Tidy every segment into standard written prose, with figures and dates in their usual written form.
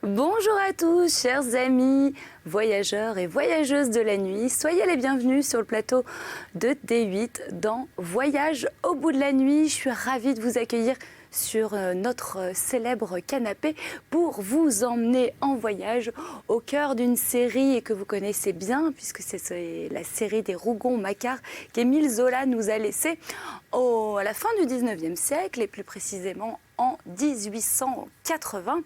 Bonjour à tous, chers amis, voyageurs et voyageuses de la nuit. Soyez les bienvenus sur le plateau de D8 dans Voyage au bout de la nuit. Je suis ravie de vous accueillir sur notre célèbre canapé pour vous emmener en voyage au cœur d'une série que vous connaissez bien puisque c'est la série des Rougon-Macquart qu'Émile Zola nous a laissée à la fin du 19e siècle et plus précisément en 1880.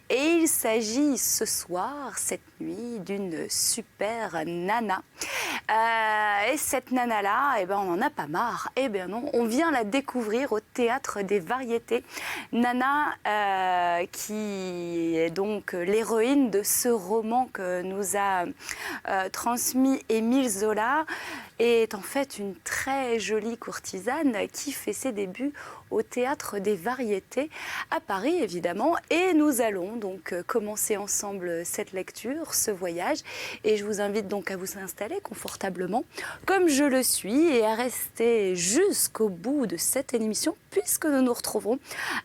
Et il s'agit ce soir, cette nuit, d'une super nana. Et cette nana-là, eh ben, on n'en a pas marre. Eh bien non, on vient la découvrir au Théâtre des Variétés. Nana, qui est donc l'héroïne de ce roman que nous a transmis Émile Zola, est en fait une très jolie courtisane qui fait ses débuts au Théâtre des Variétés à Paris, évidemment. Et nous allons donc commencer ensemble cette lecture, ce voyage. Et je vous invite donc à vous installer confortablement, comme je le suis, et à rester jusqu'au bout de cette émission, puisque nous nous retrouverons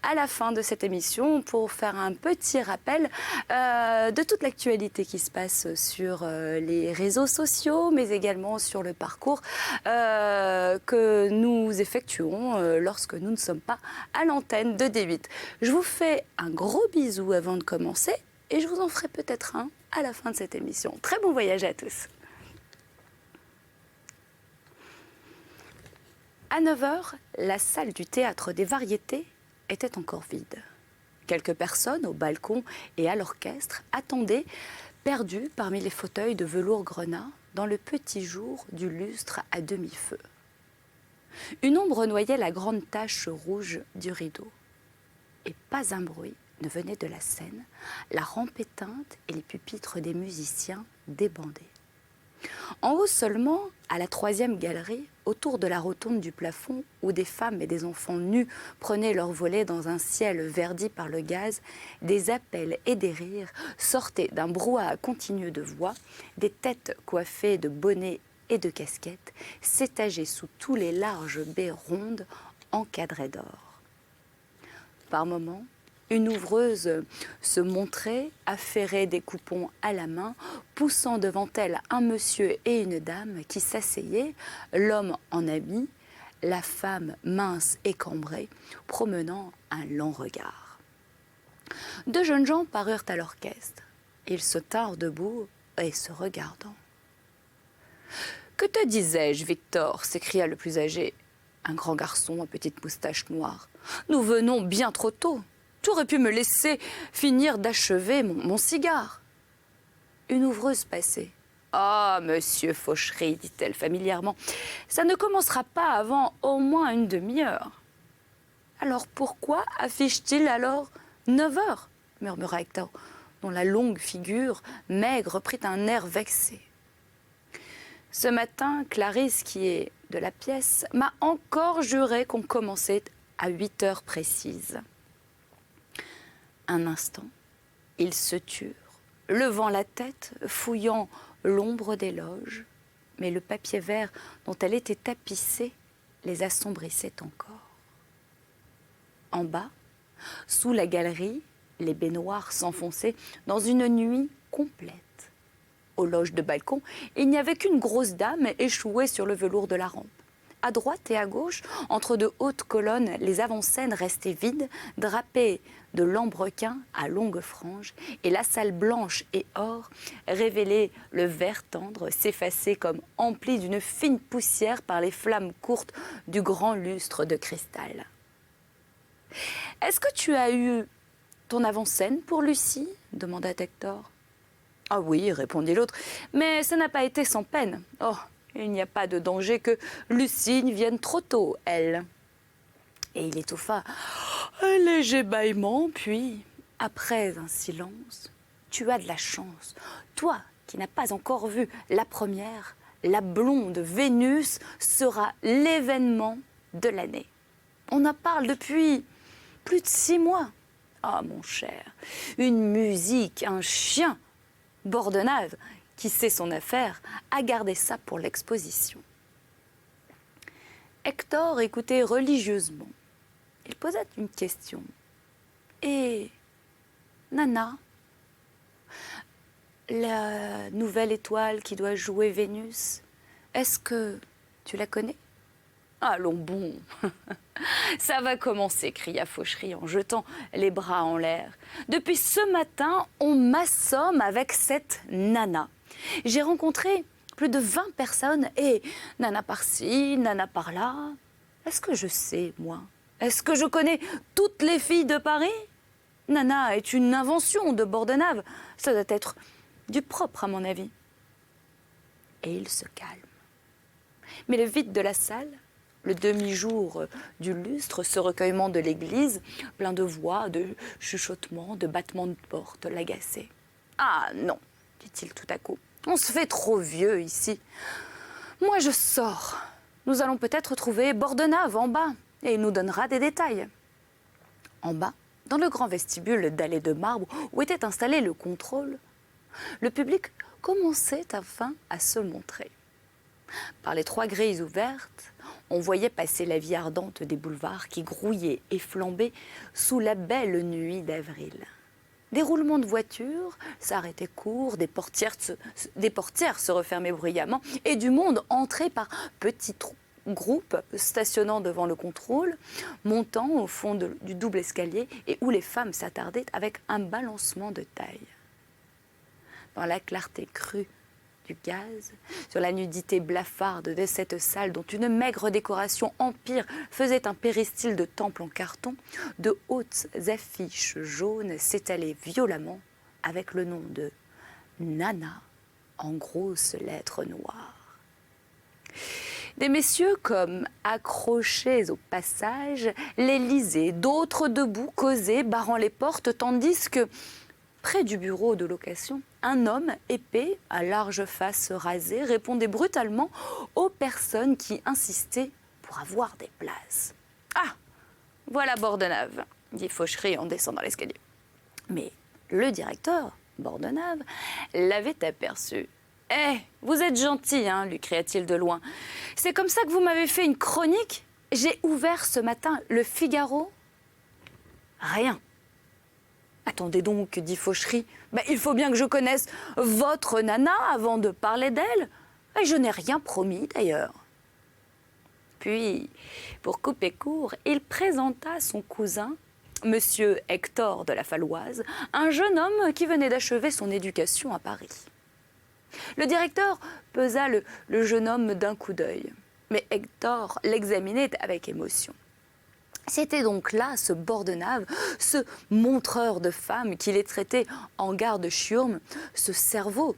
à la fin de cette émission pour faire un petit rappel de toute l'actualité qui se passe sur les réseaux sociaux, mais également sur le parcours que nous effectuons lorsque nous ne sommes pas à l'antenne de D8. Je vous fais un gros bisou avant de commencer et je vous en ferai peut-être un à la fin de cette émission. Très bon voyage à tous. À 9h, la salle du Théâtre des Variétés était encore vide. Quelques personnes au balcon et à l'orchestre attendaient, perdues parmi les fauteuils de velours grenat, dans le petit jour du lustre à demi-feu. Une ombre noyait la grande tache rouge du rideau. Et pas un bruit ne venait de la scène, la rampe éteinte et les pupitres des musiciens débandés. En haut seulement, à la 3e galerie, autour de la rotonde du plafond, où des femmes et des enfants nus prenaient leur volée dans un ciel verdi par le gaz, des appels et des rires sortaient d'un brouhaha continu de voix, des têtes coiffées de bonnets et de casquettes s'étageaient sous tous les larges baies rondes encadrées d'or. Par moments, une ouvreuse se montrait, affairée des coupons à la main, poussant devant elle un monsieur et une dame qui s'asseyaient, l'homme en habit, la femme mince et cambrée, promenant un lent regard. 2 jeunes gens parurent à l'orchestre. Ils se tinrent debout et se regardant. « Que te disais-je, Victor » s'écria le plus âgé, un grand garçon à petite moustache noire. « Nous venons bien trop tôt. Tu aurais pu me laisser finir d'achever mon cigare. » Une ouvreuse passait. « Ah, monsieur Fauchery, dit-elle familièrement, ça ne commencera pas avant au moins une demi-heure. »« Alors pourquoi affiche-t-il alors 9h » murmura Hector, dont la longue figure maigre prit un air vexé. « Ce matin, Clarisse, qui est de la pièce, m'a encore juré qu'on commençait à 8h précises. » Un instant, ils se turent, levant la tête, fouillant l'ombre des loges, mais le papier vert dont elle était tapissée les assombrissait encore. En bas, sous la galerie, les baignoires s'enfonçaient dans une nuit complète. Aux loges de balcon, il n'y avait qu'une grosse dame échouée sur le velours de la rampe. À droite et à gauche, entre de hautes colonnes, les avant-scènes restaient vides, drapées de lambrequins à longues franges, et la salle blanche et or révélait le vert tendre, s'effacer comme empli d'une fine poussière par les flammes courtes du grand lustre de cristal. « Est-ce que tu as eu ton avant-scène pour Lucie » demanda Hector. « Ah oui, répondit l'autre, mais ça n'a pas été sans peine. Oh, il n'y a pas de danger que Lucie vienne trop tôt, elle. » Et il étouffa un léger bâillement, puis, après un silence, « Tu as de la chance. Toi, qui n'as pas encore vu la première, la blonde Vénus sera l'événement de l'année. On en parle depuis plus de 6 mois. Ah, mon cher, une musique, un chien, Bordenave, qui sait son affaire, a gardé ça pour l'exposition. » Hector écoutait religieusement. Il posa une question. « Et Nana, la nouvelle étoile qui doit jouer Vénus, est-ce que tu la connais? Allons bon, ça va commencer, cria Fauchery en jetant les bras en l'air. Depuis ce matin, on m'assomme avec cette nana. J'ai rencontré plus de 20 personnes et nana par-ci, nana par-là. Est-ce que je sais, moi? Est-ce que je connais toutes les filles de Paris? Nana est une invention de Bordenave. Ça doit être du propre, à mon avis. Et il se calme. Mais le vide de la salle, le demi-jour du lustre, ce recueillement de l'église, plein de voix, de chuchotements, de battements de porte, l'agaçait. « Ah non, dit-il tout à coup, on se fait trop vieux ici. Moi je sors. Nous allons peut-être trouver Bordenave en bas, et il nous donnera des détails. » En bas, dans le grand vestibule d'allées de marbre où était installé le contrôle, le public commençait enfin à se montrer. Par les 3 grilles ouvertes, on voyait passer la vie ardente des boulevards qui grouillait et flambait sous la belle nuit d'avril. Des roulements de voitures s'arrêtaient court, des portières se refermaient bruyamment et du monde entrait par petits groupes stationnant devant le contrôle, montant au fond du double escalier et où les femmes s'attardaient avec un balancement de taille. Dans la clarté crue du gaz, sur la nudité blafarde de cette salle dont une maigre décoration empire faisait un péristyle de temple en carton, de hautes affiches jaunes s'étalaient violemment avec le nom de Nana en grosses lettres noires. Des messieurs comme accrochés au passage les lisaient, d'autres debout causaient, barrant les portes, tandis que près du bureau de location, un homme épais, à large face rasée, répondait brutalement aux personnes qui insistaient pour avoir des places. « Ah, voilà Bordenave !» dit Fauchery en descendant l'escalier. Mais le directeur, Bordenave, l'avait aperçu. « Eh, vous êtes gentil, hein !» lui cria-t-il de loin. « C'est comme ça que vous m'avez fait une chronique? J'ai ouvert ce matin le Figaro. » Rien. Attendez donc, dit Fauchery, il faut bien que je connaisse votre nana avant de parler d'elle. Et je n'ai rien promis d'ailleurs. Puis, pour couper court, il présenta son cousin, monsieur Hector de la Falloise, un jeune homme qui venait d'achever son éducation à Paris. Le directeur pesa le jeune homme d'un coup d'œil, mais Hector l'examinait avec émotion. C'était donc là ce Bordenave, ce montreur de femmes qui les traitait en garde-chiourme, ce cerveau,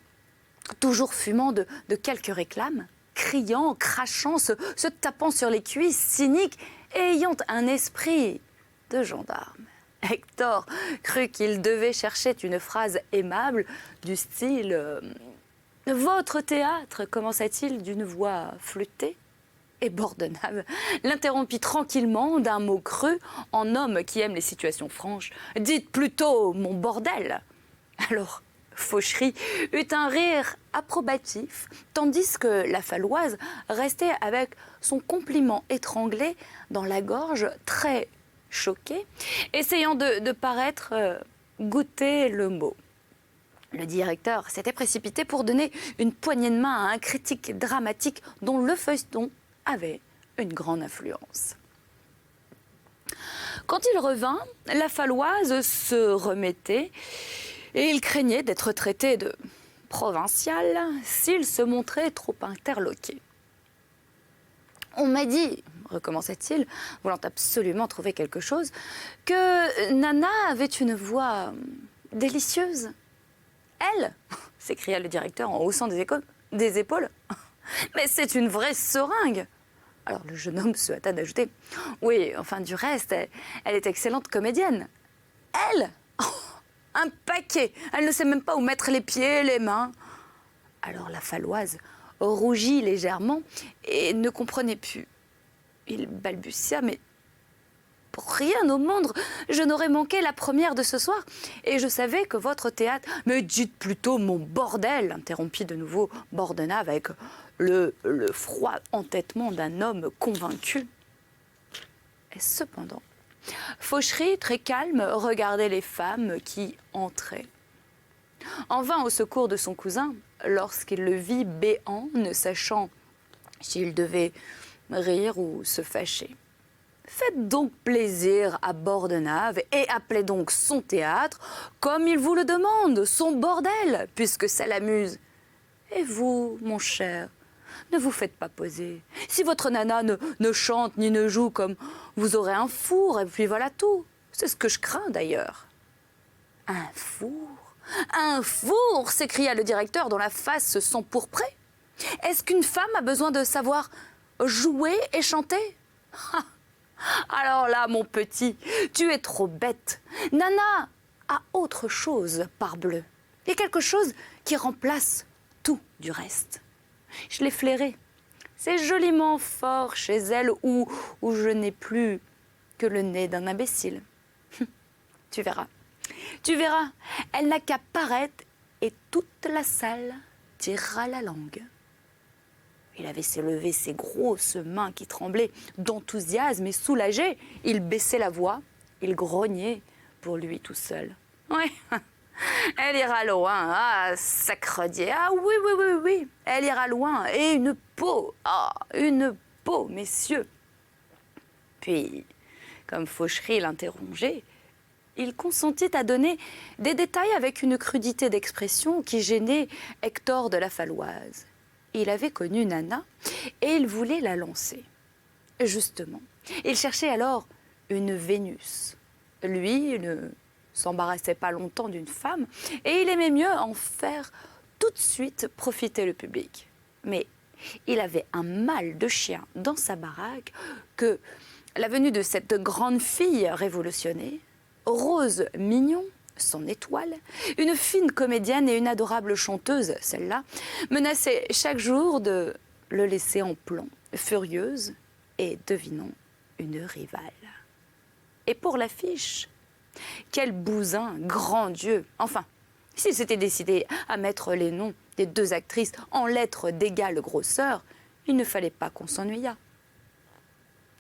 toujours fumant de quelques réclames, criant, crachant, se tapant sur les cuisses, cynique et ayant un esprit de gendarme. Hector crut qu'il devait chercher une phrase aimable du style « Votre théâtre » commença-t-il d'une voix flûtée. Et Bordenave l'interrompit tranquillement d'un mot creux en homme qui aime les situations franches. « Dites plutôt mon bordel !» Alors Fauchery eut un rire approbatif, tandis que la Falloise restait avec son compliment étranglé dans la gorge, très choquée, essayant de paraître goûter le mot. Le directeur s'était précipité pour donner une poignée de main à un critique dramatique dont le feuilleton avait une grande influence. Quand il revint, la Falloise se remettait et il craignait d'être traité de provincial s'il se montrait trop interloqué. « On m'a dit, recommença-t-il, voulant absolument trouver quelque chose, que Nana avait une voix délicieuse. »« Elle ?» s'écria le directeur en haussant des épaules. « Mais c'est une vraie seringue !» Alors le jeune homme se hâta d'ajouter « Oui, enfin du reste, elle est excellente comédienne. »« Elle ? Un paquet! Elle ne sait même pas où mettre les pieds, les mains. » Alors la Falloise rougit légèrement et ne comprenait plus. Il balbutia « Mais pour rien au monde, je n'aurais manqué la première de ce soir. Et je savais que votre théâtre... »« Mais dites plutôt mon bordel !» interrompit de nouveau Bordenave avec le froid entêtement d'un homme convaincu. Et cependant, Fauchery, très calme, regardait les femmes qui entraient. en vint au secours de son cousin lorsqu'il le vit béant, ne sachant s'il devait rire ou se fâcher. Faites donc plaisir à Bordenave et appelez donc son théâtre comme il vous le demande, son bordel, puisque ça l'amuse. Et vous, mon cher, ne vous faites pas poser. Si votre nana ne chante ni ne joue comme vous aurez un four, et puis voilà tout. C'est ce que je crains d'ailleurs. Un four? Un four, s'écria le directeur dont la face s'empourprait. Est-ce qu'une femme a besoin de savoir jouer et chanter? Alors là, mon petit, tu es trop bête. Nana a autre chose, parbleu. Il y a quelque chose qui remplace tout du reste. Je l'ai flairé. C'est joliment fort chez elle où je n'ai plus que le nez d'un imbécile. Tu verras. Tu verras, elle n'a qu'à paraître et toute la salle tirera la langue. Il avait levé ses grosses mains qui tremblaient d'enthousiasme et soulagé. Il baissait la voix, il grognait pour lui tout seul. Oui, elle ira loin, ah, sacre Dieu, ah oui, oui, oui, oui, elle ira loin, et une peau, messieurs. Puis, comme Fauchery l'interrogeait, il consentit à donner des détails avec une crudité d'expression qui gênait Hector de la Faloise. Il avait connu Nana et il voulait la lancer. Justement, il cherchait alors une Vénus. Lui ne s'embarrassait pas longtemps d'une femme et il aimait mieux en faire tout de suite profiter le public. Mais il avait un mal de chien dans sa baraque que la venue de cette grande fille révolutionnée, Rose Mignon, son étoile, une fine comédienne et une adorable chanteuse, celle-là, menaçait chaque jour de le laisser en plomb, furieuse et, devinons, une rivale. Et pour l'affiche, quel bousin, grand Dieu! Enfin, s'il s'était décidé à mettre les noms des deux actrices en lettres d'égale grosseur, il ne fallait pas qu'on s'ennuyât.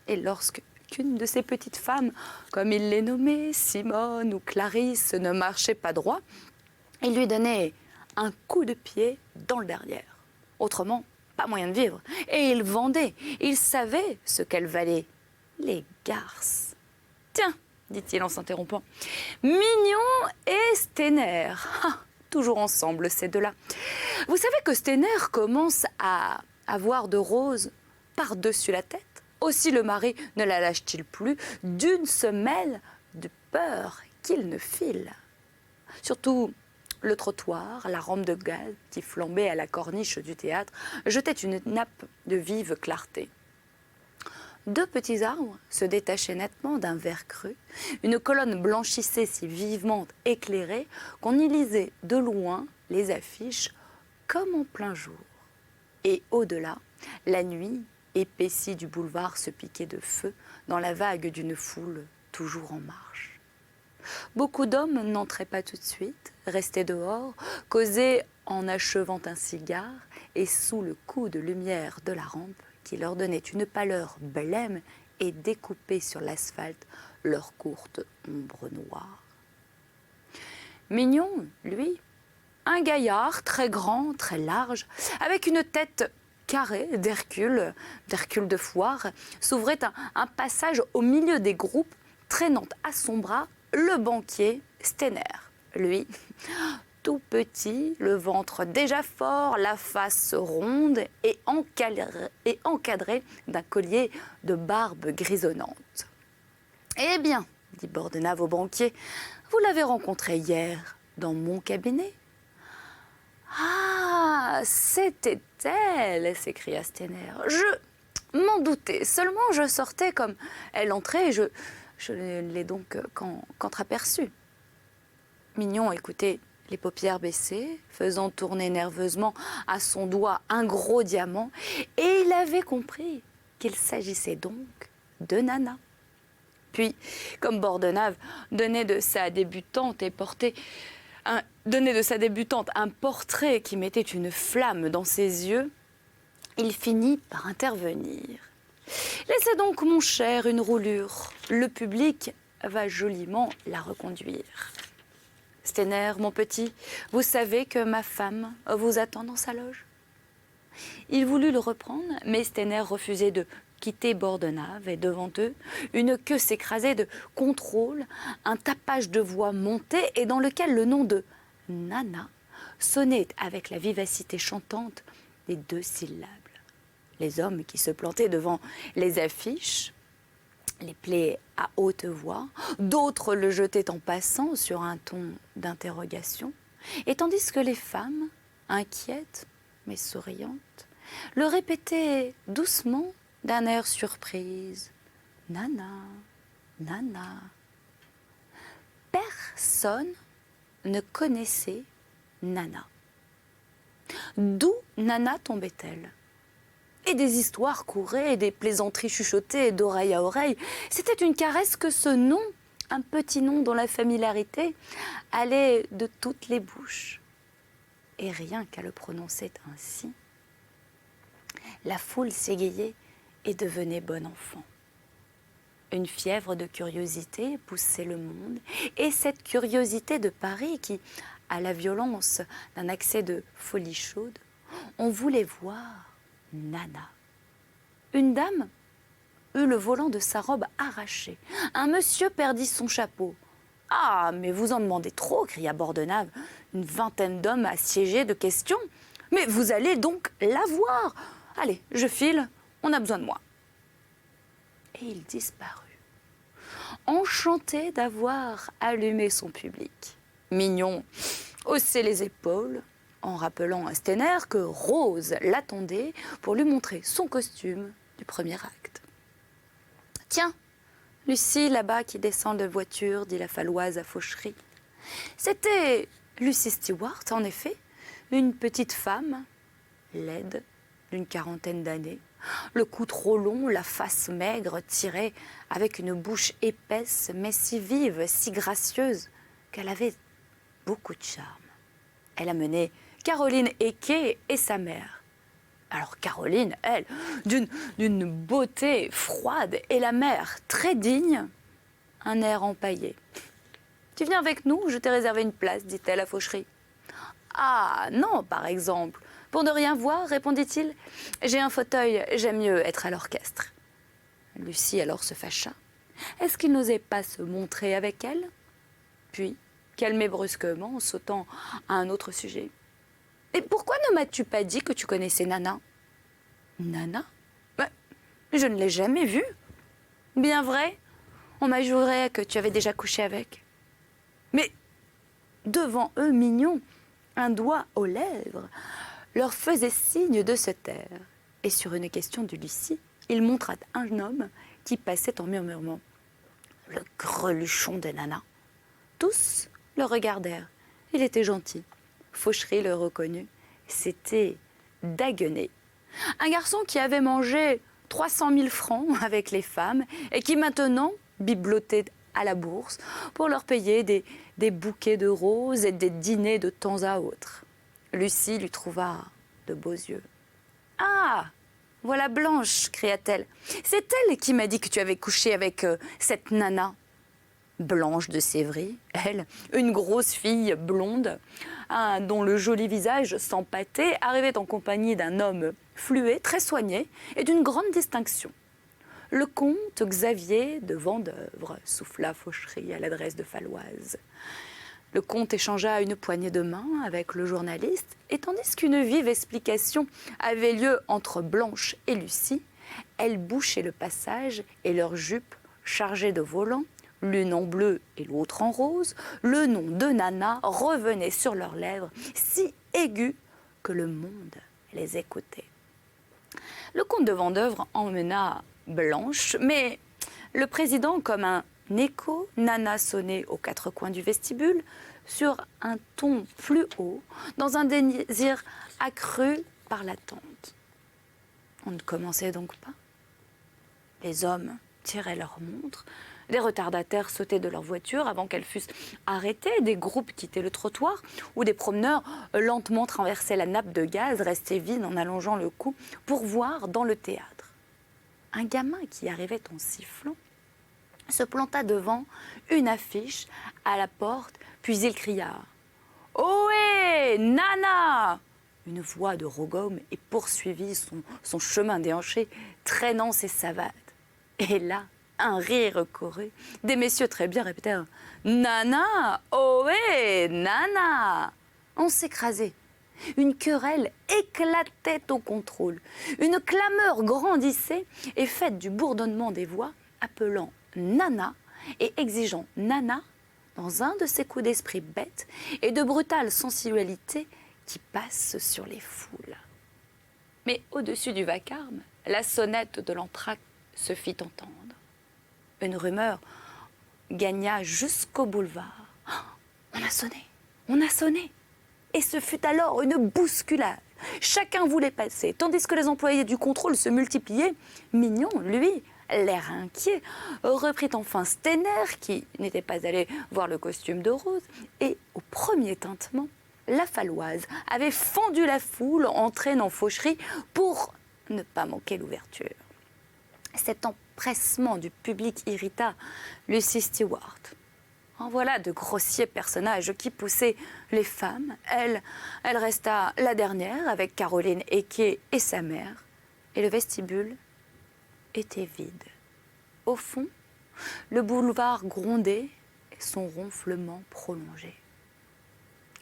Et lorsqu'une de ces petites femmes, comme il les nommait, Simone ou Clarisse, ne marchait pas droit, il lui donnait un coup de pied dans le derrière. Autrement, pas moyen de vivre. Et il vendait. Il savait ce qu'elle valait. Les garces. Tiens, dit-il en s'interrompant, Mignon et Stener. Ah, toujours ensemble, ces deux-là. Vous savez que Stener commence à avoir de roses par-dessus la tête? Aussi le mari ne la lâche-t-il plus d'une semelle de peur qu'il ne file. Surtout, le trottoir, la rampe de gaz qui flambait à la corniche du théâtre, jetait une nappe de vive clarté. Deux petits arbres se détachaient nettement d'un vert cru. Une colonne blanchissait si vivement éclairée qu'on y lisait de loin les affiches comme en plein jour. Et au-delà, la nuit épaissie du boulevard se piquait de feu dans la vague d'une foule toujours en marche. Beaucoup d'hommes n'entraient pas tout de suite, restaient dehors, causaient en achevant un cigare et sous le coup de lumière de la rampe qui leur donnait une pâleur blême et découpait sur l'asphalte leur courte ombre noire. Mignon, lui, un gaillard très grand, très large, avec une tête carrée d'Hercule de foire, s'ouvrait un passage au milieu des groupes, traînant à son bras le banquier Stener. Lui, tout petit, le ventre déjà fort, la face ronde et encadré d'un collier de barbe grisonnante. « Eh bien, dit Bordenave au banquier, vous l'avez rencontré hier dans mon cabinet ?»« Ah, c'était elle !» s'écria Stener. « Je m'en doutais, seulement je sortais comme elle entrait et je ne l'ai donc qu'entraperçue. » Mignon écoutait les paupières baissées, faisant tourner nerveusement à son doigt un gros diamant, et il avait compris qu'il s'agissait donc de Nana. Puis, comme Bordenave donnait de sa débutante un portrait qui mettait une flamme dans ses yeux, il finit par intervenir. « Laissez donc, mon cher, une roulure. Le public va joliment la reconduire. » Stener, mon petit, vous savez que ma femme vous attend dans sa loge ?» Il voulut le reprendre, mais Stener refusait de quitter Bordenave, et devant eux, une queue s'écrasait de contrôle, un tapage de voix montait et dans lequel le nom de Nana sonnait avec la vivacité chantante des 2 syllabes. Les hommes qui se plantaient devant les affiches les plaies à haute voix, d'autres le jetaient en passant sur un ton d'interrogation, et tandis que les femmes, inquiètes mais souriantes, le répétaient doucement d'un air surprise. « Nana, Nana ». Personne ne connaissait Nana. D'où Nana tombait-elle ? Et des histoires couraient, et des plaisanteries chuchotées d'oreille à oreille. C'était une caresse que ce nom, un petit nom dont la familiarité allait de toutes les bouches. Et rien qu'à le prononcer ainsi, la foule s'égayait et devenait bon enfant. Une fièvre de curiosité poussait le monde, et cette curiosité de Paris qui, à la violence d'un accès de folie chaude, on voulait voir Nana. Une dame eut le volant de sa robe arraché. Un monsieur perdit son chapeau. « Ah, mais vous en demandez trop !» cria Bordenave. Une 20aine d'hommes assiégés de questions. « Mais vous allez donc la voir ! Allez, je file, on a besoin de moi. » Et il disparut, enchanté d'avoir allumé son public. Mignon haussait les épaules, en rappelant à Stener que Rose l'attendait pour lui montrer son costume du premier acte. « Tiens, Lucie, là-bas, qui descend de voiture, » dit la Falloise à Fauchery. C'était Lucie Stewart, en effet, une petite femme, laide, d'une 40aine d'années, le cou trop long, la face maigre, tirée, avec une bouche épaisse, mais si vive, si gracieuse, qu'elle avait beaucoup de charme. Elle amenait Caroline Equet et sa mère. Alors Caroline, elle, d'une beauté froide, et la mère, très digne, un air empaillé. « Tu viens avec nous, je t'ai réservé une place, dit-elle à Fauchery. »« Ah non, par exemple, pour ne rien voir, répondit-il, j'ai un fauteuil, j'aime mieux être à l'orchestre. » Lucie alors se fâcha. Est-ce qu'il n'osait pas se montrer avec elle? Puis, calmé brusquement, en sautant à un autre sujet. « Et pourquoi ne m'as-tu pas dit que tu connaissais Nana ?»« Nana ? Ben, je ne l'ai jamais vue. »« Bien vrai, on m'a juré que tu avais déjà couché avec. » Mais, devant eux, Mignon, un doigt aux lèvres, leur faisait signe de se taire. Et sur une question de Lucie, il montra un homme qui passait en murmurant. « Le greluchon de Nana. » Tous le regardèrent. Il était gentil. Fauchery le reconnut. C'était Daguenet. Un garçon qui avait mangé 300 000 francs avec les femmes et qui maintenant biblotait à la bourse pour leur payer des bouquets de roses et des dîners de temps à autre. Lucie lui trouva de beaux yeux. « Ah, voilà Blanche !» cria-t-elle. « C'est elle qui m'a dit que tu avais couché avec cette Nana. » Blanche de Sévry, elle, une grosse fille blonde, dont le joli visage s'empâtait, arrivait en compagnie d'un homme fluet, très soigné et d'une grande distinction. Le comte Xavier de Vendeuvre, souffla Fauchery à l'adresse de Falloise. Le comte échangea une poignée de main avec le journaliste, et tandis qu'une vive explication avait lieu entre Blanche et Lucie, elles bouchaient le passage et leurs jupes chargées de volants, l'une en bleu et l'autre en rose, le nom de Nana revenait sur leurs lèvres, si aigu que le monde les écoutait. Le comte de Vendeuvre emmena Blanche, mais le président, comme un écho, Nana sonnait aux quatre coins du vestibule, sur un ton plus haut, dans un désir accru par l'attente. On ne commençait donc pas. Les hommes tiraient leurs montres, des retardataires sautaient de leur voiture avant qu'elles fussent arrêtées, des groupes quittaient le trottoir, ou des promeneurs lentement traversaient la nappe de gaz, restée vide en allongeant le cou, pour voir dans le théâtre. Un gamin qui arrivait en sifflant se planta devant une affiche à la porte, puis il cria « Ohé, Nana !» Une voix de Rogome et poursuivit son chemin déhanché, traînant ses savates. Et là, un rire courut. Des messieurs très bien répétèrent « Nana, ohé, Nana !» On s'écrasait. Une querelle éclatait au contrôle. Une clameur grandissait et faite du bourdonnement des voix, appelant Nana et exigeant Nana dans un de ces coups d'esprit bêtes et de brutale sensualité qui passent sur les foules. Mais au-dessus du vacarme, la sonnette de l'entracte se fit entendre. Une rumeur gagna jusqu'au boulevard. Oh, on a sonné. Et ce fut alors une bousculade. Chacun voulait passer, tandis que les employés du contrôle se multipliaient. Mignon, lui, l'air inquiet, reprit enfin Stener, qui n'était pas allé voir le costume de Rose, et au premier tintement, la Falloise avait fendu la foule, entraînant Fauchery pour ne pas manquer l'ouverture. Cet empressement du public irrita Lucy Stewart. En voilà de grossiers personnages qui poussaient les femmes. Elle resta la dernière avec Caroline Equet et sa mère. Et le vestibule était vide. Au fond, le boulevard grondait et son ronflement prolongé.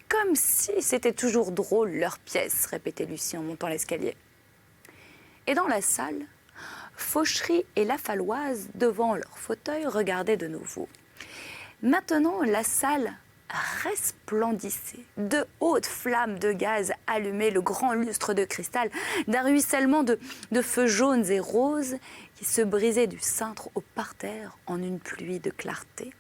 Comme si c'était toujours drôle leur pièce, répétait Lucie en montant l'escalier. Et dans la salle, Fauchery et la Falloise, devant leur fauteuil, regardaient de nouveau. Maintenant, la salle resplendissait. De hautes flammes de gaz allumaient le grand lustre de cristal d'un ruissellement de feux jaunes et roses qui se brisaient du cintre au parterre en une pluie de clarté.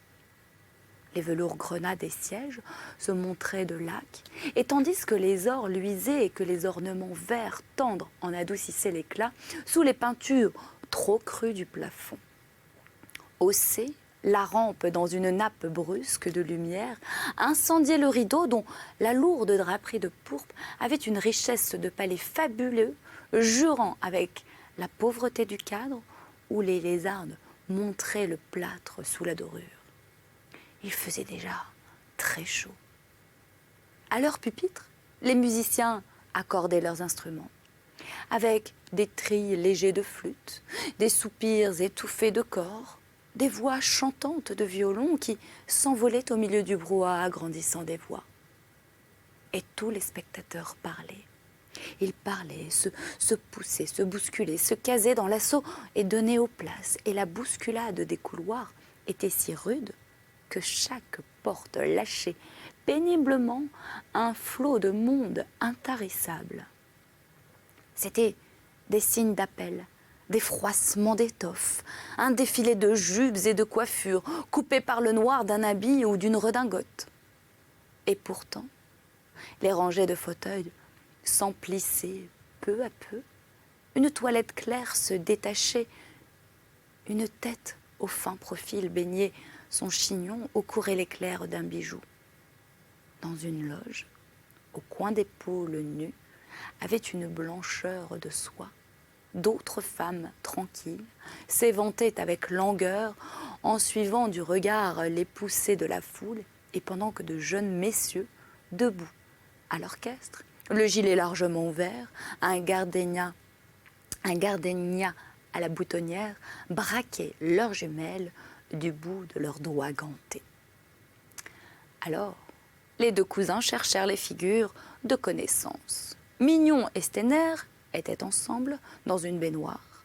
Les velours grenats des sièges se montraient de laque, et tandis que les ors luisaient et que les ornements verts tendres en adoucissaient l'éclat, sous les peintures trop crues du plafond. Haussée, la rampe dans une nappe brusque de lumière incendiait le rideau dont la lourde draperie de pourpre avait une richesse de palais fabuleux, jurant avec la pauvreté du cadre où les lézardes montraient le plâtre sous la dorure. Il faisait déjà très chaud. À leur pupitre, les musiciens accordaient leurs instruments, avec des trilles légers de flûte, des soupirs étouffés de cor, des voix chantantes de violon qui s'envolaient au milieu du brouhaha grandissant des voix. Et tous les spectateurs parlaient. Ils parlaient, se poussaient, se bousculaient, se casaient dans l'assaut et donnaient aux places. Et la bousculade des couloirs était si rude que chaque porte lâchait péniblement un flot de monde intarissable. C'étaient des signes d'appel, des froissements d'étoffes, un défilé de jupes et de coiffures coupées par le noir d'un habit ou d'une redingote. Et pourtant, les rangées de fauteuils s'emplissaient peu à peu, une toilette claire se détachait, une tête au fin profil baignait son chignon où courait l'éclair d'un bijou. Dans une loge, au coin d'épaule nue, avait une blancheur de soie. D'autres femmes tranquilles s'éventaient avec langueur en suivant du regard les poussées de la foule et pendant que de jeunes messieurs, debout à l'orchestre, le gilet largement ouvert, un gardénia à la boutonnière, braquaient leurs jumelles du bout de leurs doigts gantés. Alors, les deux cousins cherchèrent les figures de connaissance. Mignon et Stener étaient ensemble dans une baignoire.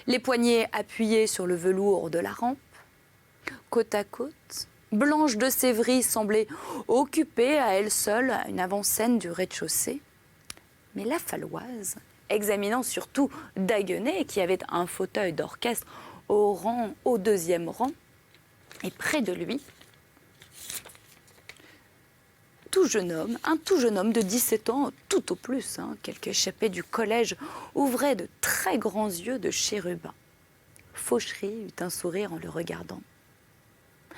Les poignets appuyés sur le velours de la rampe. Côte à côte, Blanche de Sévry semblait occupée à elle seule une avant-scène du rez-de-chaussée. Mais la Falloise, examinant surtout Daguenet, qui avait un fauteuil d'orchestre au deuxième rang, et près de lui, un tout jeune homme de 17 ans, tout au plus, quelque échappé du collège, ouvrait de très grands yeux de chérubin. Fauchery eut un sourire en le regardant. «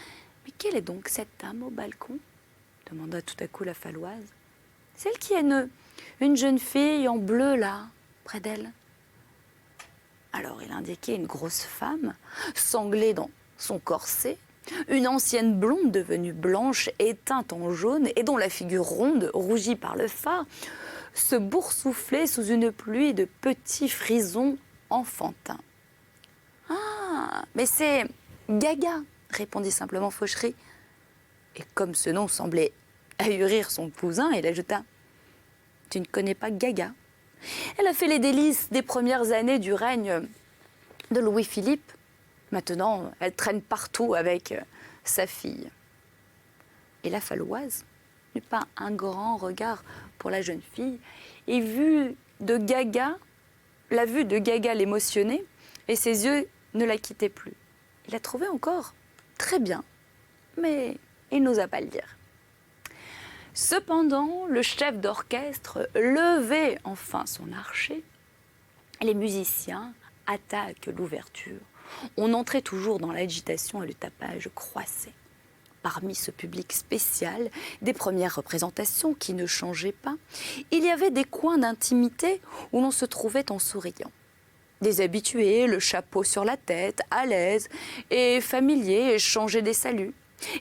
Mais quelle est donc cette dame au balcon ?» demanda tout à coup la Falloise. « Celle qui est une jeune fille en bleu, là, près d'elle. » Alors il indiquait une grosse femme, sanglée dans son corset, une ancienne blonde devenue blanche et teinte en jaune et dont la figure ronde, rougie par le phare, se boursouflait sous une pluie de petits frisons enfantins. « Ah, mais c'est Gaga !» répondit simplement Fauchery. Et comme ce nom semblait ahurir son cousin, il ajouta « Tu ne connais pas Gaga ? Elle a fait les délices des premières années du règne de Louis-Philippe. Maintenant, elle traîne partout avec sa fille. » Et la Faloise n'eut pas un grand regard pour la jeune fille et la vue de Gaga l'émotionnait et ses yeux ne la quittaient plus. Il la trouvait encore très bien, mais il n'osa pas le dire. Cependant, le chef d'orchestre levait enfin son archet. Les musiciens attaquent l'ouverture. On entrait toujours dans l'agitation et le tapage croissait. Parmi ce public spécial, des premières représentations qui ne changeaient pas, il y avait des coins d'intimité où l'on se trouvait en souriant. Des habitués, le chapeau sur la tête, à l'aise et familiers, échangeaient des saluts.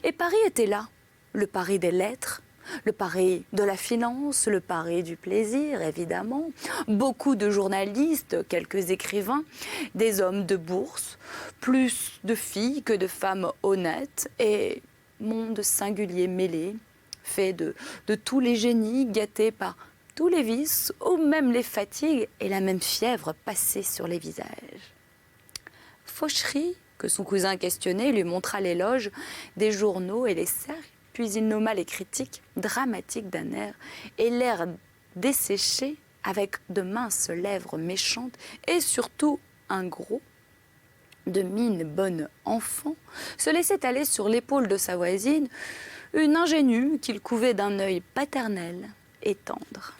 Et Paris était là, le Paris des lettres, le Paris de la finance, le Paris du plaisir, évidemment. Beaucoup de journalistes, quelques écrivains, des hommes de bourse, plus de filles que de femmes honnêtes, et monde singulier mêlé, fait de tous les génies, gâtés par tous les vices, ou même les fatigues et la même fièvre passée sur les visages. Fauchery, que son cousin questionnait, lui montra l'éloge des journaux et les cercles, puis il nomma les critiques dramatiques d'un air et l'air desséché avec de minces lèvres méchantes et surtout un gros, de mine bonne enfant, se laissait aller sur l'épaule de sa voisine une ingénue qu'il couvait d'un œil paternel et tendre.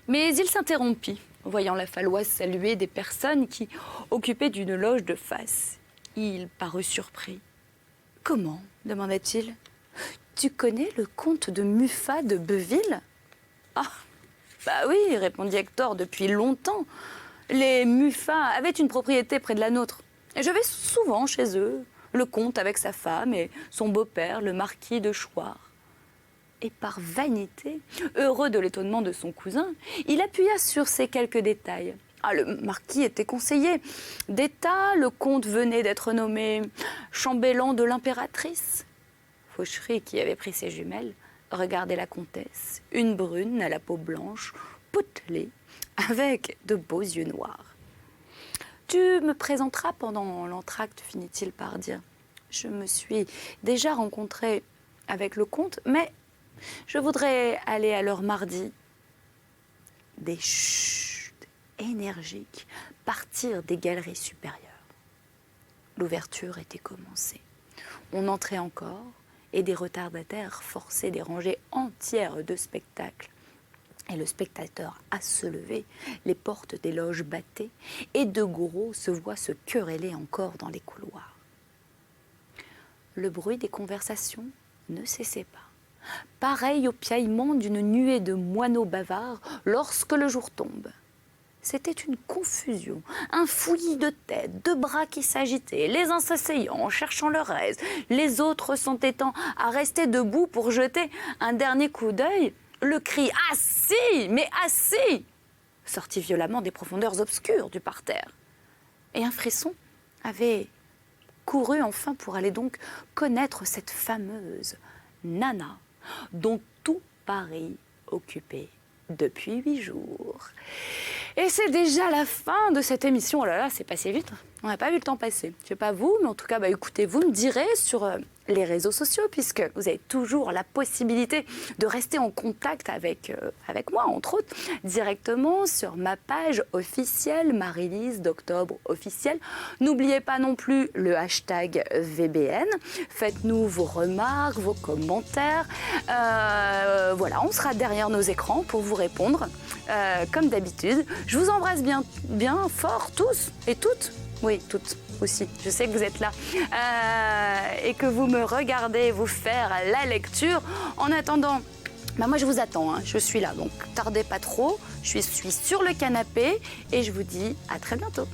Mais il s'interrompit, voyant la Faloise saluer des personnes qui occupaient d'une loge de face. Il parut surpris. « Comment ?» demanda-t-il. « Tu connais le comte de Muffat de Beuville ?»« Ah, bah oui, répondit Hector, depuis longtemps. Les Muffat avaient une propriété près de la nôtre. Et je vais souvent chez eux, le comte avec sa femme et son beau-père, le marquis de Chouart. » Et par vanité, heureux de l'étonnement de son cousin, il appuya sur ces quelques détails. Ah, le marquis était conseiller d'État, le comte venait d'être nommé chambellan de l'impératrice. Fauchery, qui avait pris ses jumelles, regardait la comtesse, une brune à la peau blanche, potelée, avec de beaux yeux noirs. « Tu me présenteras pendant l'entracte, finit-il par dire. Je me suis déjà rencontré avec le comte, mais je voudrais aller à l'heure mardi. » Des chutes énergiques partirent des galeries supérieures. L'ouverture était commencée. On entrait encore et des retardataires forçaient des rangées entières de spectacles. Et le spectateur à se lever, les portes des loges battaient et de grosses voix se querellaient encore dans les couloirs. Le bruit des conversations ne cessait pas. Pareil au piaillement d'une nuée de moineaux bavards lorsque le jour tombe. C'était une confusion, un fouillis de têtes, de bras qui s'agitaient, les uns s'asseyant en cherchant leur aise, les autres s'entêtant à rester debout pour jeter un dernier coup d'œil. Le cri « Assis ! Mais assis !» sortit violemment des profondeurs obscures du parterre. Et un frisson avait couru enfin pour aller donc connaître cette fameuse Nana, dont tout Paris occupait depuis 8 jours. Et c'est déjà la fin de cette émission. Oh là là, c'est passé vite. On n'a pas vu le temps passer. Je ne sais pas vous, mais en tout cas, écoutez, vous me direz sur les réseaux sociaux, puisque vous avez toujours la possibilité de rester en contact avec moi, entre autres, directement sur ma page officielle, Marie-Lise d'Octobre officielle. N'oubliez pas non plus le hashtag VBN. Faites-nous vos remarques, vos commentaires. Voilà, on sera derrière nos écrans pour vous répondre, comme d'habitude. Je vous embrasse bien, bien fort, tous et toutes. Oui, toutes aussi. Je sais que vous êtes là et que vous me regardez vous faire la lecture. En attendant, moi je vous attends, hein. Je suis là, donc tardez pas trop. Je suis sur le canapé et je vous dis à très bientôt.